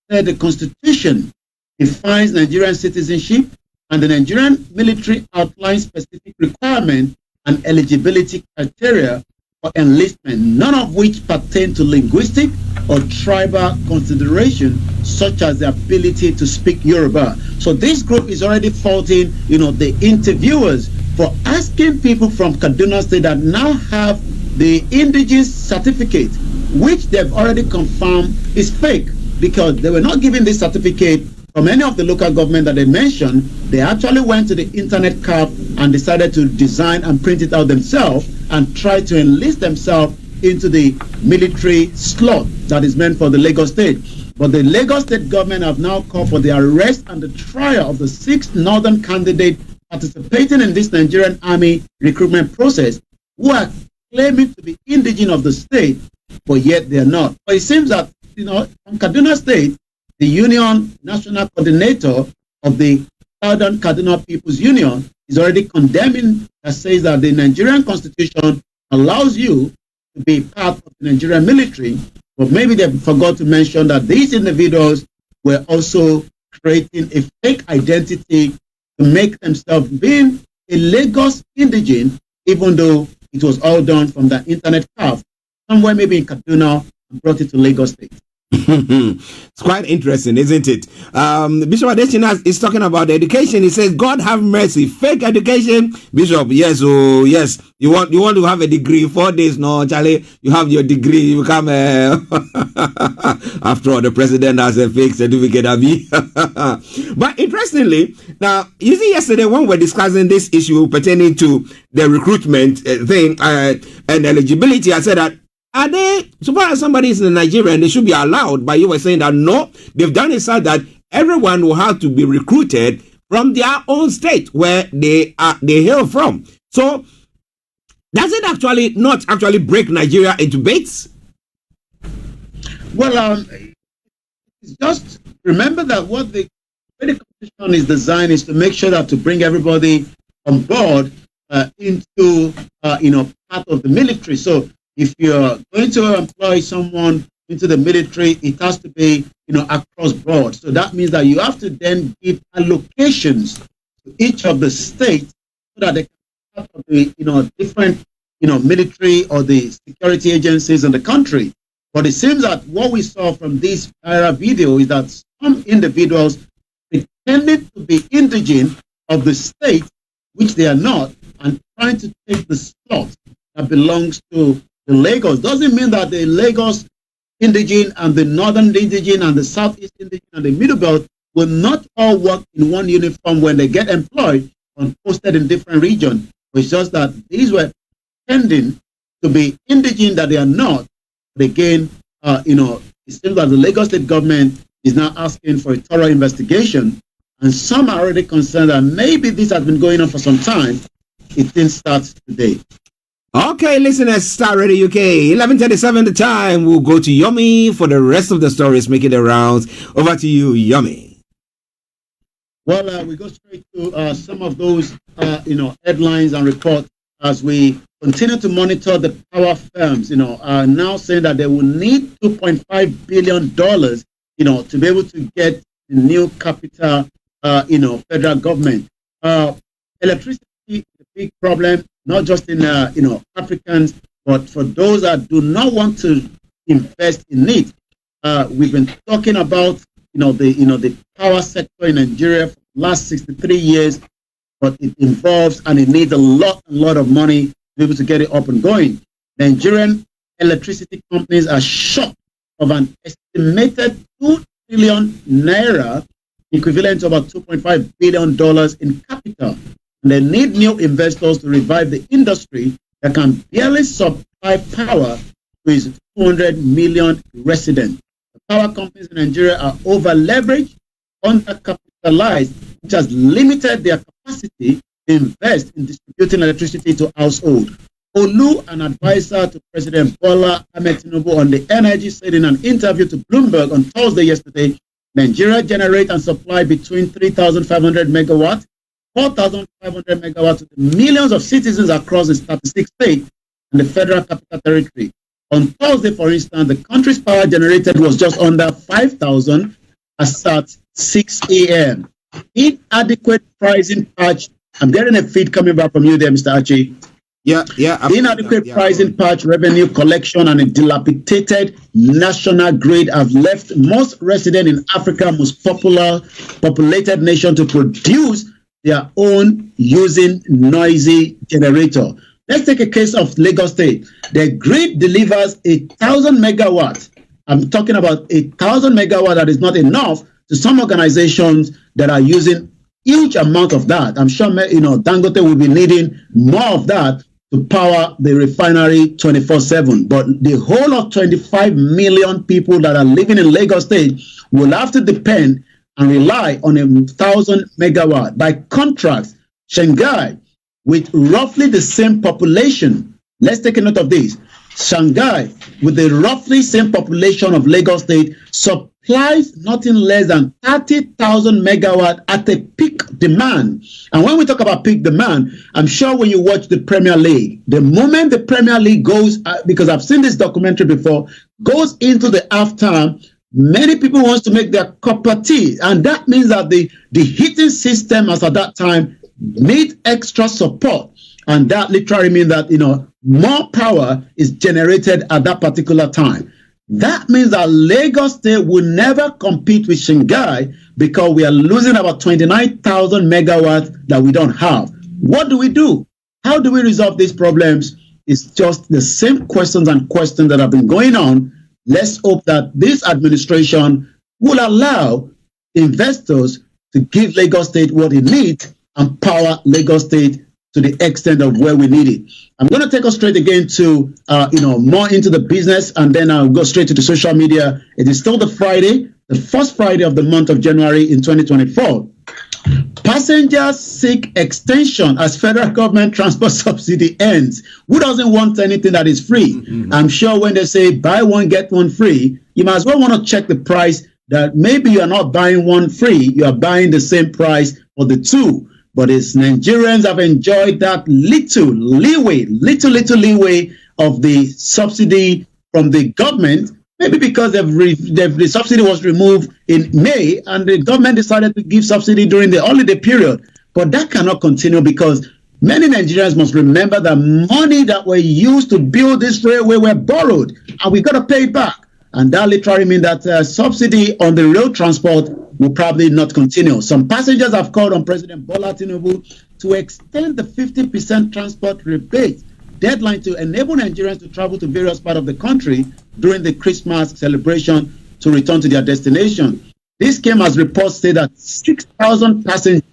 Speaker 7: said the constitution defines Nigerian citizenship and the Nigerian military outlines specific requirements and eligibility criteria for enlistment, none of which pertain to linguistic or tribal consideration, such as the ability to speak Yoruba. So this group is already faulting, the interviewers for asking people from Kaduna State that now have the indigenous certificate, which they've already confirmed is fake, because they were not given this certificate from any of the local government that they mentioned. They actually went to the internet cafe and decided to design and print it out themselves and try to enlist themselves into the military slot that is meant for the Lagos State. But the Lagos State government have now called for the arrest and the trial of the 6 northern candidates participating in this Nigerian army recruitment process, who are claiming to be indigenous of the state, but yet they are not. But it seems that, from Kaduna State, the union national coordinator of the Southern Kaduna People's Union is already condemning, that says that the Nigerian constitution allows you to be part of the Nigerian military, but maybe they forgot to mention that these individuals were also creating a fake identity to make themselves being a Lagos indigene, even though it was all done from the internet cafe, somewhere maybe in Kaduna, and brought it to Lagos State.
Speaker 1: It's quite interesting, isn't it? Bishop Adesina is talking about education. He says, God have mercy. Fake education. Bishop, yes, yes. You want to have a degree, 4 days, no, Charlie, you have your degree, you become after all, the president has a fake certificate, Abi. But interestingly, now, you see, yesterday when we were discussing this issue pertaining to the recruitment thing and eligibility, I said that, are they, so far as somebody is in Nigeria and they should be allowed, but you were saying that no, they've done it so that everyone will have to be recruited from their own state where they hail from. So does it actually not actually break Nigeria into bits?
Speaker 7: Well, just remember that what the constitution is designed is to make sure that to bring everybody on board into part of the military. So if you're going to employ someone into the military, it has to be, across board. So that means that you have to then give allocations to each of the states so that they can part of the, different, military or the security agencies in the country. But it seems that what we saw from this viral video is that some individuals pretended to be indigenous of the state, which they are not, and trying to take the slot that belongs to the Lagos. Doesn't mean that the Lagos indigene and the northern indigene and the southeast indigene and the middle belt will not all work in one uniform when they get employed and posted in different regions. It's just that these were tending to be indigene that they are not. But again, it seems that the Lagos state government is now asking for a thorough investigation, and some are already concerned that maybe this has been going on for some time. It didn't start today.
Speaker 1: Okay, listeners, Star Radio UK, 11:37 the time. We'll go to Yomi for the rest of the stories making the rounds. Over to you, Yomi.
Speaker 7: Well, we go straight to some of those, headlines and reports as we continue to monitor the power firms. Are now saying that they will need $2.5 billion, to be able to get the new capital, federal government. Electricity is a big problem, not just in Africans, but for those that do not want to invest in it. We've been talking about the power sector in Nigeria for the last 63 years, but it involves and it needs a lot of money to be able to get it up and going. Nigerian electricity companies are shocked of an estimated 2 trillion naira, equivalent to about $2.5 billion in capital. And they need new investors to revive the industry that can barely supply power to its 200 million residents. The power companies in Nigeria are over-leveraged, undercapitalized, which has limited their capacity to invest in distributing electricity to households. Olu, an advisor to President Bola Ahmed Tinubu on the energy, said in an interview to Bloomberg on Thursday yesterday, Nigeria generates and supply between 3,500 megawatts, 4,500 megawatts to the millions of citizens across the 36 states and the Federal Capital Territory. On Thursday, for instance, the country's power generated was just under 5,000 as at 6 a.m. Inadequate pricing patch. I'm getting a feed coming back from you there, Mr. Archie.
Speaker 1: Yeah.
Speaker 7: Inadequate pricing patch, revenue collection, and a dilapidated national grid have left most residents in Africa's most populated nation to produce their own using noisy generator. Let's take a case of Lagos State. The grid delivers 1,000 megawatts. I'm talking about 1,000 megawatts that is not enough to some organizations that are using huge amount of that. I'm sure Dangote will be needing more of that to power the refinery 24/7. But the whole of 25 million people that are living in Lagos State will have to depend and rely on 1,000 megawatt. By contrast, Shanghai, with roughly the same population, let's take a note of this. Shanghai, with the roughly same population of Lagos State, supplies nothing less than 30,000 megawatt at a peak demand. And when we talk about peak demand, I'm sure when you watch the Premier League, the moment the Premier League goes, because I've seen this documentary before, goes into the halftime, many people want to make their cup of tea. And that means that the heating system as at that time need extra support. And that literally means that, more power is generated at that particular time. That means that Lagos State will never compete with Shanghai because we are losing about 29,000 megawatts that we don't have. What do? How do we resolve these problems? It's just the same questions that have been going on. Let's hope that this administration will allow investors to give Lagos State what it needs and power Lagos State to the extent of where we need it. I'm going to take us straight again to, more into the business, and then I'll go straight to the social media. It is still the first Friday of the month of January in 2024. Passengers seek extension as federal government transport subsidy ends. Who doesn't want anything that is free? Mm-hmm. I'm sure when they say buy one, get one free, you might as well want to check the price that maybe you are not buying one free, you are buying the same price for the two. But as Nigerians have enjoyed that little leeway of the subsidy from the government, maybe because the subsidy was removed in May and the government decided to give subsidy during the holiday period. But that cannot continue because many Nigerians must remember that money that were used to build this railway were borrowed and we got to pay it back. And that literally means that subsidy on the rail transport will probably not continue. Some passengers have called on President Bola Tinubu to extend the 50% transport rebate deadline to enable Nigerians to travel to various parts of the country during the Christmas celebration to return to their destination. This came as reports say that 6,000 passengers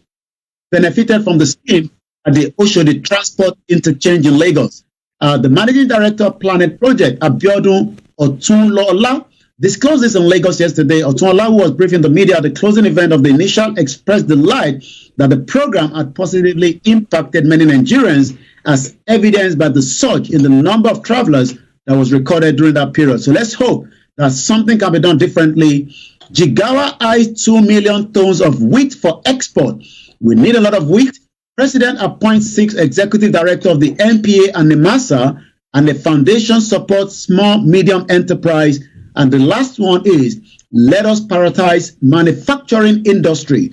Speaker 7: benefited from the scheme at the Oshodi Transport Interchange in Lagos. The managing director of Planet Project, Abiodun Otunlola, disclosed this in Lagos yesterday. Otunolawu was briefing the media at the closing event of the initial, expressed delight that the program had positively impacted many Nigerians, as evidenced by the surge in the number of travelers that was recorded during that period. So let's hope that something can be done differently. Jigawa eyes 2 million tons of wheat for export. We need a lot of wheat. President appoints 6 executive directors of the NPA and NIMASA, and the foundation supports small, medium enterprise. And the last one is, let us prioritize manufacturing industry.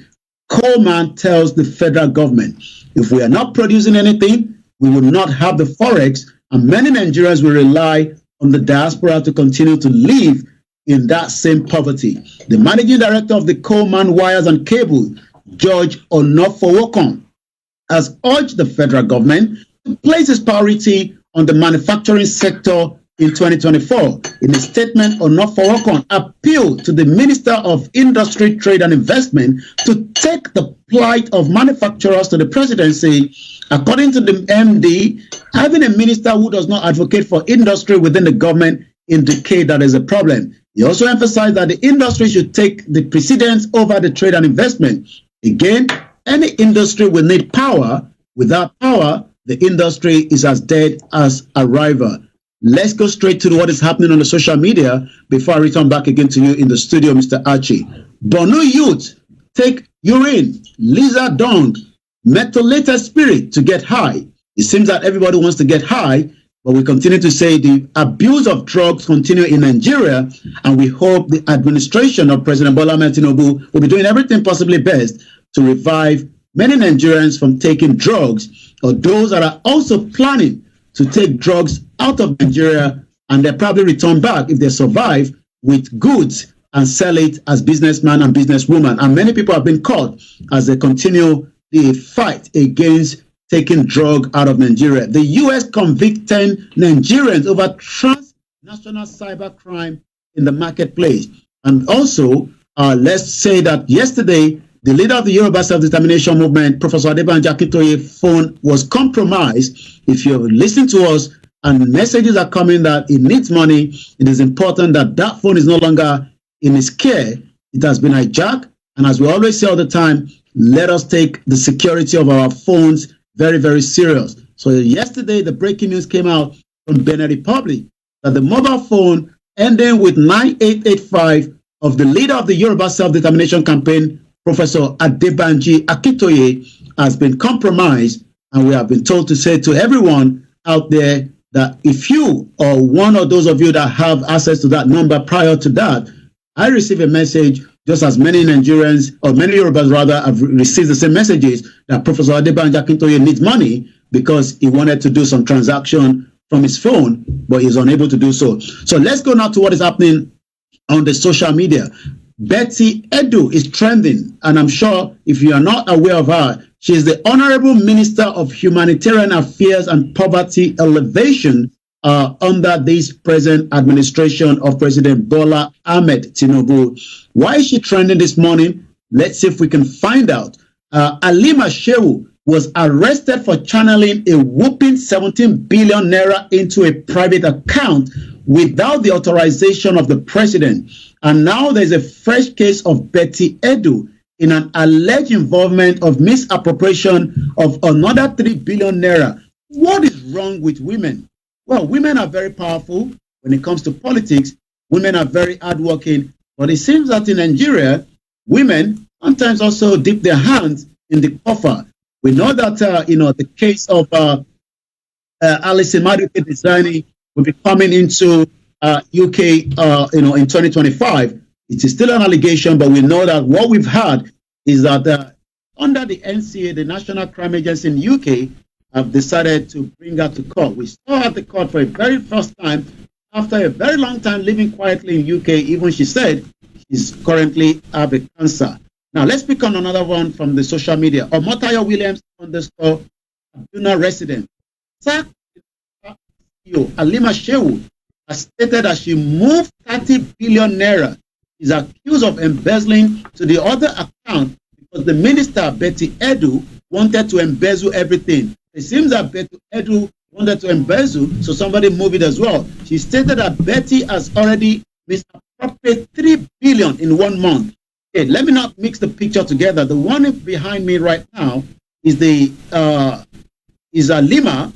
Speaker 7: Coleman tells the federal government, if we are not producing anything, we will not have the forex, and many Nigerians will rely on the diaspora to continue to live in that same poverty. The managing director of the Coleman Wires and Cable, George Onofowokon, has urged the federal government to place its priority on the manufacturing sector in 2024. In a statement, Onofowokon appealed to the Minister of Industry, Trade and Investment to take the plight of manufacturers to the presidency. According to the MD, having a minister who does not advocate for industry within the government indicates that there's a problem. He also emphasized that the industry should take the precedence over the trade and investment. Again, any industry will need power. Without power, the industry is as dead as a river. Let's go straight to what is happening on the social media before I return back again to you in the studio, Mr. Archie. Borno youth take urine, lizard dung, methylated spirit to get high. It seems that everybody wants to get high, but we continue to say the abuse of drugs continue in Nigeria, and we hope the administration of President Bola Ahmed Tinubu will be doing everything possibly best to revive many Nigerians from taking drugs, or those that are also planning to take drugs out of Nigeria, and they probably return back if they survive with goods and sell it as businessman and businesswoman. And many people have been caught as they continue the fight against taking drug out of Nigeria. The U.S. convict 10 Nigerians over transnational cybercrime in the marketplace. And also, let's say that yesterday, the leader of the Yoruba Self-Determination Movement, Professor Adebanji Akintoye's phone was compromised. If you listen to us and messages are coming that he needs money, it is important that that phone is no longer in his care. It has been hijacked. And as we always say all the time, let us take the security of our phones very, very serious. So yesterday, the breaking news came out from Benin Republic that the mobile phone ending with 9885 of the leader of the Yoruba Self-Determination Campaign, Professor Adebanji Akintoye, has been compromised. And we have been told to say to everyone out there that if you or one of those of you that have access to that number prior to that, I received a message, just as many Nigerians, or many Yorubas rather, have received the same messages, that Professor Adebanji Akintoye needs money because he wanted to do some transaction from his phone, but he's unable to do so. So let's go now to what is happening on the social media. Betty Edu is trending, and I'm sure if you are not aware of her, she is the Honorable Minister of Humanitarian Affairs and Poverty Elevation under this present administration of President Bola Ahmed Tinubu. Why is she trending this morning? Let's see if we can find out. Alima Shehu was arrested for channeling a whopping 17 billion naira into a private account without the authorization of the president. And now there's a fresh case of Betty Edu in an alleged involvement of misappropriation of another 3 billion naira. What is wrong with women? Well, women are very powerful when it comes to politics. Women are very hardworking. But it seems that in Nigeria, women sometimes also dip their hands in the coffer. We know that, the case of Alice Maduke Designing will be coming into UK, in 2025. It is still an allegation, but we know that what we've had is that under the NCA, the National Crime Agency in UK, have decided to bring her to court. We saw her at the court for a very first time after a very long time living quietly in UK. Even she said she's currently have a cancer. Now let's pick on another one from the social media. Omotayo Williams _ Kaduna resident. CEO Alima Shehu has stated that she moved 30 billion naira. Is accused of embezzling to the other account because the minister, Betty Edu, wanted to embezzle everything. It seems that Betty Edu wanted to embezzle, so somebody moved it as well. She stated that Betty has already misappropriated appropriate 3 billion in 1 month. Okay, let me not mix the picture together. The one behind me right now is the Lima,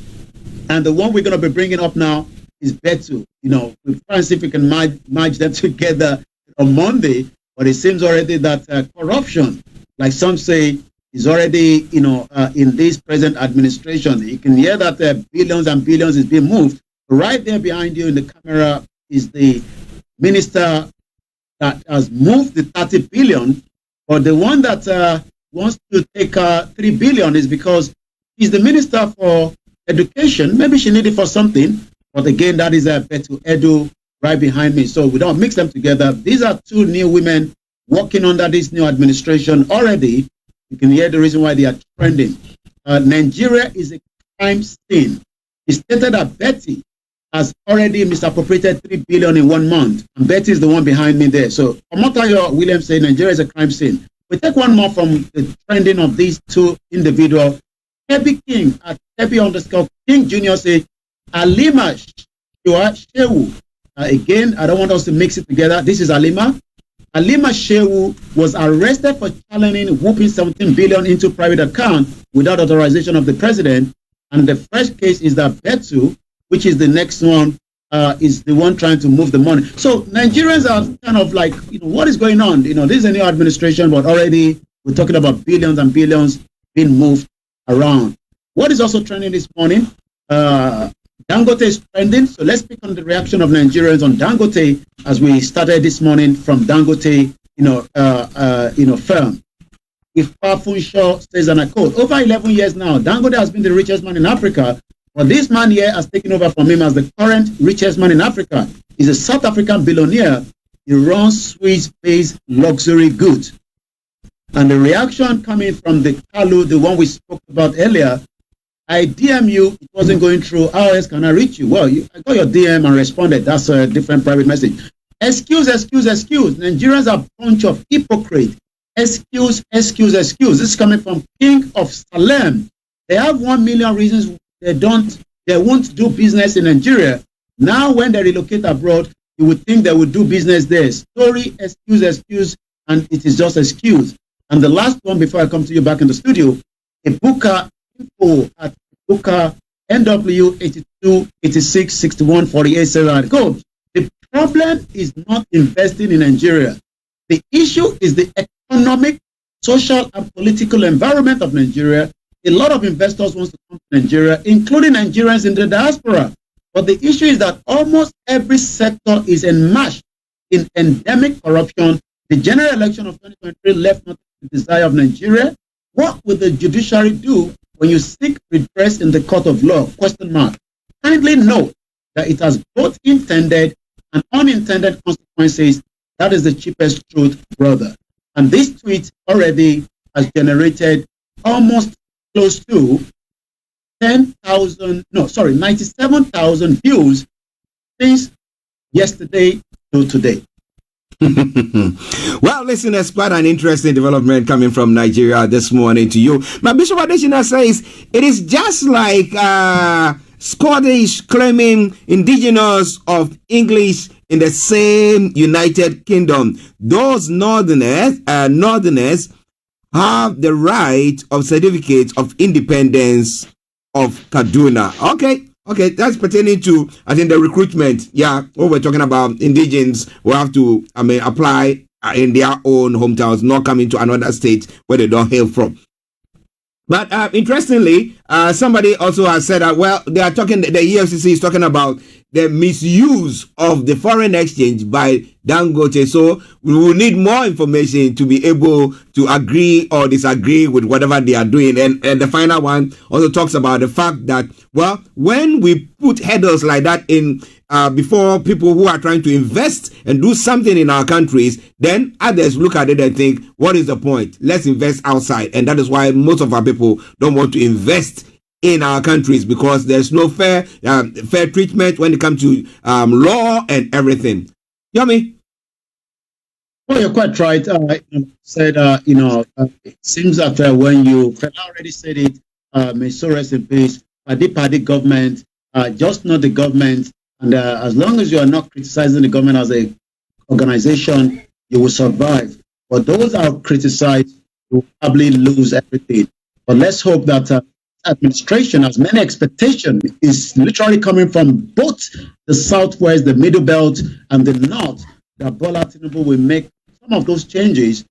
Speaker 7: and the one we're going to be bringing up now is Betu. You know, we're trying to see if we can merge them together on Monday, but it seems already that corruption, like some say, is already, in this present administration. You can hear that billions and billions is being moved. Right there behind you in the camera is the minister that has moved the 30 billion, but the one that wants to take 3 billion is because he's the minister for education. Maybe she needed for something, but again, that is Betu Edu right behind me. So we don't mix them together. These are two new women working under this new administration already. You can hear the reason why they are trending. Nigeria is a crime scene. It's stated that Betty has already misappropriated 3 billion in 1 month. And Betty is the one behind me there. So Omotayo Williams said Nigeria is a crime scene. We take one more from the trending of these two individuals. Kebby King at Kebby_King Jr. said Alima Shehu. Again, I don't want us to mix it together. This is Alima. Alima Shehu was arrested for channeling whooping 17 billion into private account without authorization of the president. And the first case is that Betu, which is the next one, is the one trying to move the money. So Nigerians are kind of like, what is going on? This is a new administration, but already we're talking about billions and billions being moved around. What is also trending this morning? Dangote is trending. So let's pick on the reaction of Nigerians on Dangote as we started this morning from Dangote, firm. If Pafunshaw says, and I quote, over 11 years now, Dangote has been the richest man in Africa, but this man here has taken over from him as the current richest man in Africa. He's a South African billionaire. He runs Swiss-based luxury goods. And the reaction coming from the Kalu, the one we spoke about earlier, I DM you, it wasn't going through. How else can I reach you? Well, I got your DM and responded. That's a different private message. Excuse. Nigerians are a bunch of hypocrites. Excuse. This is coming from King of Salem. They have 1 million reasons they won't do business in Nigeria. Now, when they relocate abroad, you would think they would do business there. Story, excuse, and it is just excuse. And the last one before I come to you back in the studio, Ebuka info at Ebuka NW 82 86 61 48 7 go. The problem is not investing in Nigeria. The issue is the economic, social, and political environment of Nigeria. A lot of investors want to come to Nigeria, including Nigerians in the diaspora. But the issue is that almost every sector is enmeshed in endemic corruption. The general election of 2023 left nothing to the desire of Nigeria. What will the judiciary do when you seek redress in the court of law? Question mark. Kindly note that it has both intended and unintended consequences. That is the cheapest truth, brother. And this tweet already has generated almost close to 97,000 views since yesterday to today.
Speaker 1: Well, listen, there's quite an interesting development coming from Nigeria this morning to you. My Bishop Adeshina says it is just like Scottish claiming indigenous of English in the same United Kingdom. Those northerners have the right of certificate of independence of Kaduna. Okay, that's pertaining to, I think, the recruitment. Yeah, what we're talking about, indigenes will have to, apply in their own hometowns, not coming to another state where they don't hail from. But interestingly, somebody also has said that, well, they are talking, the EFCC is talking about the misuse of the foreign exchange by Dangote. So we will need more information to be able to agree or disagree with whatever they are doing. And the final one also talks about the fact that, well, when we put headers like that in before people who are trying to invest and do something in our countries, then others look at it and think, what is the point? Let's invest outside. And that is why most of our people don't want to invest in our countries, because there's no fair treatment when it comes to law and everything. Yummy.
Speaker 7: Well, you're quite right. Said, it seems that when you already said it, may so rest in peace, party government, just not the government. And as long as you are not criticizing the government as a organization, you will survive. But those that are criticized, you will probably lose everything. But let's hope that administration has many expectations. Is literally coming from both the southwest, the middle belt, and the north. That Bola Tinubu will make some of those changes.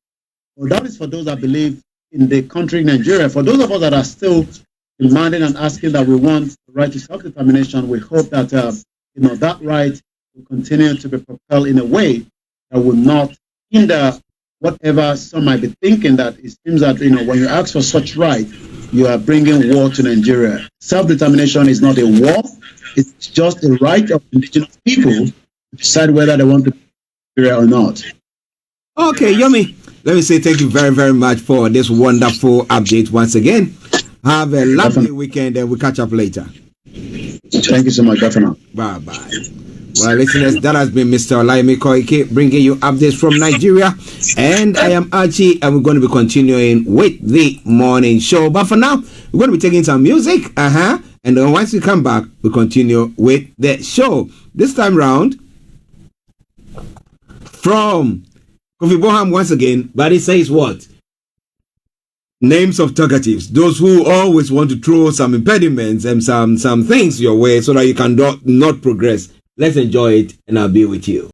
Speaker 7: Well, that is for those that believe in the country Nigeria. For those of us that are still demanding and asking that we want the right to self-determination, we hope that that right will continue to be propelled in a way that will not hinder whatever some might be thinking. That it seems that when you ask for such right, you are bringing war to Nigeria. Self-determination is not a war; it's just a right of indigenous people to decide whether they want to be in Nigeria or not.
Speaker 1: Okay, Yomi. Let me say thank you very, very much for this wonderful update once again. Have a lovely weekend and we'll catch up later.
Speaker 7: Thank you so much. Definitely.
Speaker 1: Bye bye. Well, listeners, that has been Mr. OLAYOMI KOIKI bringing you updates from Nigeria. And I am Archie, and we're going to be continuing with the morning show. But for now, we're going to be taking some music. And then once we come back, we'll continue with the show. This time round, from Kofi Boham once again, but it says what? Names of talkatives, those who always want to throw some impediments and some things your way so that you can not progress. Let's enjoy it, and I'll be with you.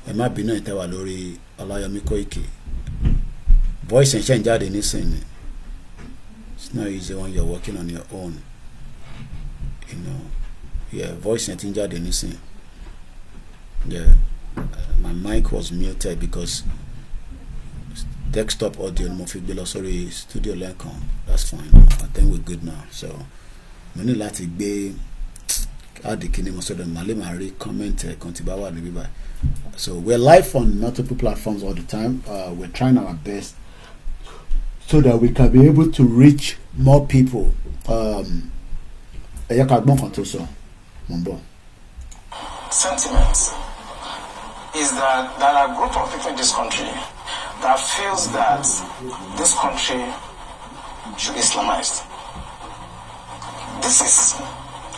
Speaker 2: ẹ má bínú ìtẹ́wà lórí Olayomi Koiki. Voice and change jáde nísìnyí. It's not easy when you're working on your own. You know, yeah, voice and change jáde nísìnyí. Yeah, my mic was muted because desktop audio mo fi gbé lọ sórí studio lẹ́ẹ̀kan. That's fine. I think we're good now. So, mo ní láti gbé adikini mo sọ́dọ̀ màlẹ́ máa rí comment kan tí bá wà níbí báyìí. So we're live on multiple platforms all the time. We're trying our best so that we can be able to reach more people.
Speaker 8: Sentiment is that there are a group of people in this country that feels that this country should be Islamized. This is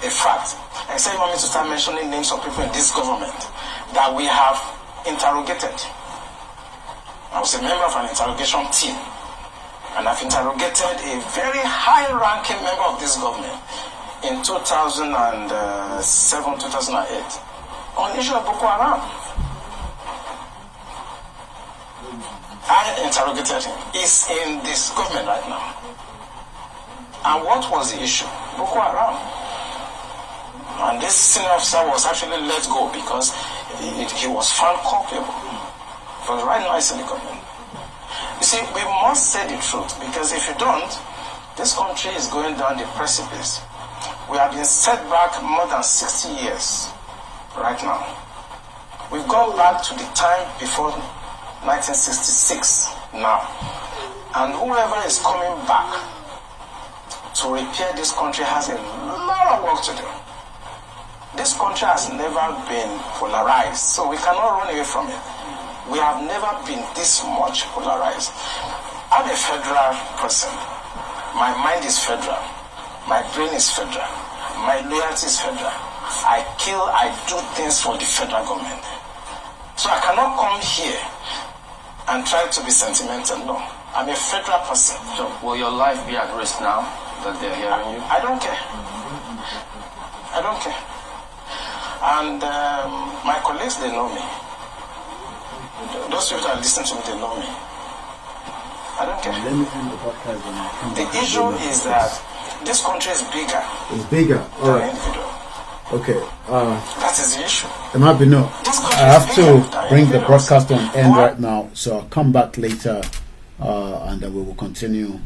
Speaker 8: a fact. I say you want me to start mentioning names of people in this government that we have interrogated. I was a member of an interrogation team, and I've interrogated a very high-ranking member of this government in 2007, 2008 on the issue of Boko Haram. I interrogated him. He's in this government right now. And what was the issue? Boko Haram. And this senior officer was actually let go because he was found culpable. But right now he's in the government. You see, we must say the truth, because if you don't, this country is going down the precipice. We have been set back more than 60 years right now. We've gone back to the time before 1966 now. And whoever is coming back to repair this country has a lot of work to do. This country has never been polarized, so we cannot run away from it. We have never been this much polarized. I'm a federal person. My mind is federal. My brain is federal. My loyalty is federal. I do things for the federal government. So I cannot come here and try to be sentimental. No, I'm a federal person.
Speaker 9: So will your life be at risk now that they're hearing you?
Speaker 8: I don't care. I don't care. And my colleagues, they know me. Those people that listen to me, they know me. I don't care.
Speaker 2: Let me end the podcast when I come back.
Speaker 8: The issue is that this country is bigger.
Speaker 2: It's bigger. All right.
Speaker 8: Individual.
Speaker 2: Okay.
Speaker 8: That is the issue.
Speaker 2: I have to bring the broadcast on end right now, so I'll come back later, and then we will continue.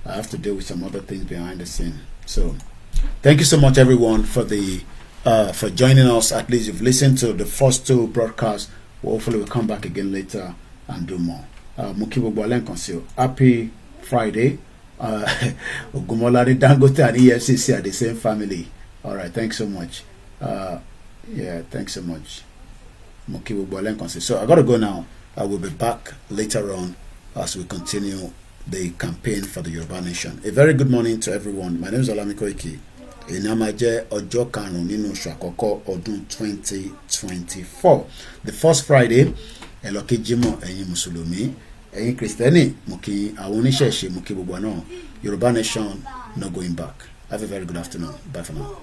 Speaker 2: I have to deal with some other things behind the scene. So, thank you so much, everyone, for joining us. At least you've listened to the first two broadcasts. Well, hopefully we'll come back again later and do more. Happy Friday. Ogumolari Dangote and EFCC are the same family. All right, thanks so much. Thanks so much. So I gotta go now. I will be back later on as we continue the campaign for the Yoruba Nation. A very good morning to everyone. My name is OLAYOMI KOIKI. Inamaje Ojo Karun nínú oṣù àkọ́kọ́ ọdún 2024. The first Friday, Eloke Jimo, ẹ̀yin Mùsùlùmí, ẹ̀yin Kristẹni, mo kí àwọn oníṣẹ̀ṣe, mo kí gbogbo náà. Yoruba Nation, no going back. Have a very good afternoon. Bye for now.